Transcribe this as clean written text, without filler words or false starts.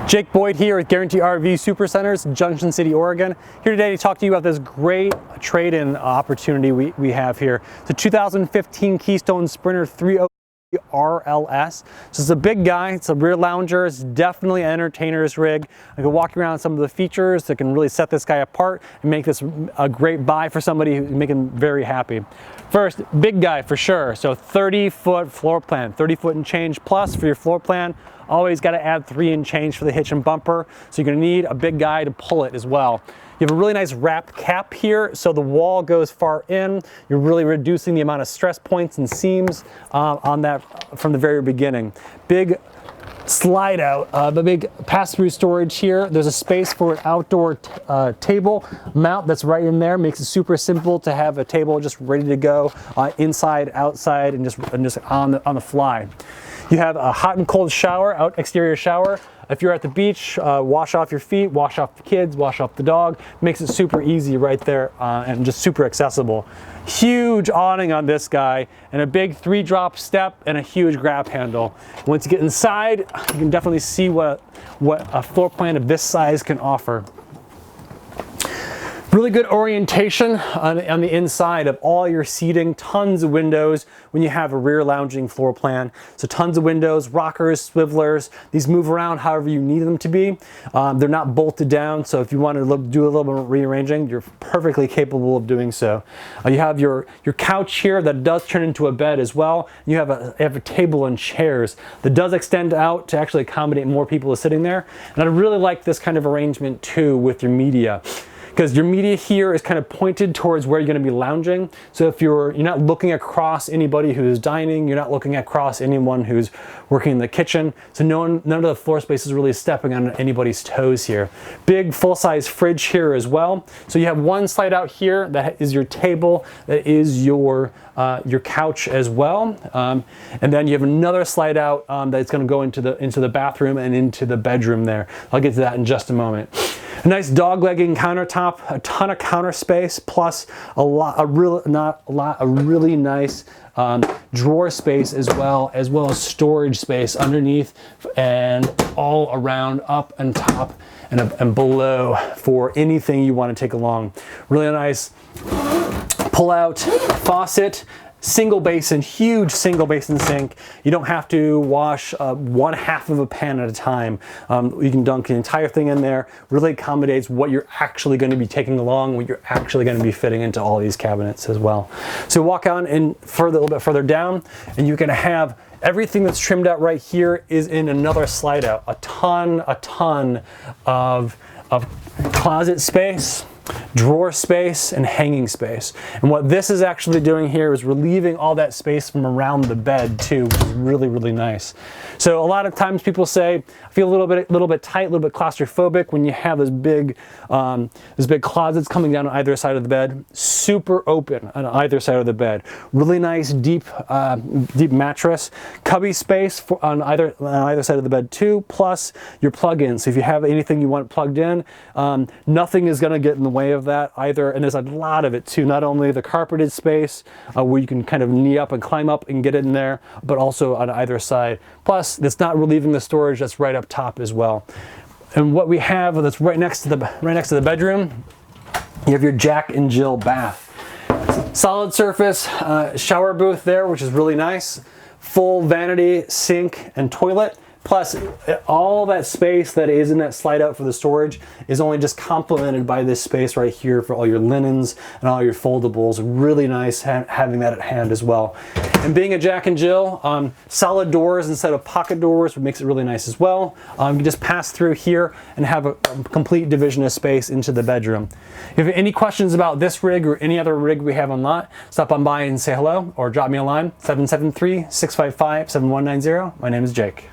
Jake Boyd here with Guaranty RV Supercenters, Junction City, Oregon. Here today to talk to you about this great trade-in opportunity we have here. It's a 2015 Keystone Sprinter 3 RLS. So it's a big guy, it's a rear lounger, it's definitely an entertainer's rig. I can walk you around some of the features that can really set this guy apart and make this a great buy for somebody who's making very happy. First, big guy for sure. So 30-foot floor plan, 30 foot and change plus for your floor plan. Always got to add 3 and change for the hitch and bumper. So you're going to need a big guy to pull it as well. You have a really nice wrap cap here, so the wall goes far in. You're really reducing the amount of stress points and seams on that from the very beginning. Big slide out, the big pass-through storage here. There's a space for an outdoor table mount that's right in there. Makes it super simple to have a table just ready to go inside, outside, and just on the fly. You have a hot and cold shower, exterior shower. If you're at the beach, wash off your feet, wash off the kids, wash off the dog. Makes it super easy right there and just super accessible. Huge awning on this guy and a big 3-drop step and a huge grab handle. Once you get inside, you can definitely see what a floor plan of this size can offer. Really good orientation on the inside of all your seating, tons of windows when you have a rear lounging floor plan. So tons of windows, rockers, swivelers. These move around however you need them to be. They're not bolted down, so if you want to do a little bit of rearranging, you're perfectly capable of doing so. You have your couch here that does turn into a bed as well. You have a table and chairs that does extend out to actually accommodate more people sitting there. And I really like this kind of arrangement too with your media, because your media here is kind of pointed towards where you're going to be lounging. So if you're not looking across anybody who's dining, you're not looking across anyone who's working in the kitchen. So none of the floor space is really stepping on anybody's toes here. Big full-size fridge here as well. So you have one slide out here that is your table, that is your couch as well, and then you have another slide out that's going to go into the bathroom and into the bedroom there. I'll get to that in just a moment. A nice dog-legging countertop, a ton of counter space, plus a really nice drawer space as well as storage space underneath and all around, up and top and below for anything you want to take along. Really nice pull-out faucet. Single basin, huge single basin sink. You don't have to wash 1/2 of a pan at a time. You can dunk the entire thing in there. Really accommodates what you're actually going to be taking along, what you're actually going to be fitting into all these cabinets as well. So walk on in a little bit further down, and you're going to have everything that's trimmed out right here is in another slide out. A ton of closet space, drawer space, and hanging space. And what this is actually doing here is relieving all that space from around the bed too, which is really, really nice. So a lot of times people say, I feel a little bit tight, a little bit claustrophobic when you have this big closets coming down on either side of the bed. Super open on either side of the bed. Really nice deep mattress. Cubby space on either side of the bed too, plus your plug-ins. So if you have anything you want plugged in, nothing is going to get in the way of that either. And there's a lot of it too, not only the carpeted space where you can kind of knee up and climb up and get in there, but also on either side. Plus, it's not relieving the storage that's right up top as well. And what we have that's right next to the bedroom, you have your Jack and Jill bath. Solid surface shower booth there, which is really nice. Full vanity, sink, and toilet. Plus, all that space that is in that slide out for the storage is only just complemented by this space right here for all your linens and all your foldables. Really nice having that at hand as well. And being a Jack and Jill, solid doors instead of pocket doors makes it really nice as well. You can just pass through here and have a complete division of space into the bedroom. If you have any questions about this rig or any other rig we have on lot, stop on by and say hello or drop me a line, 773-655-7190. My name is Jake.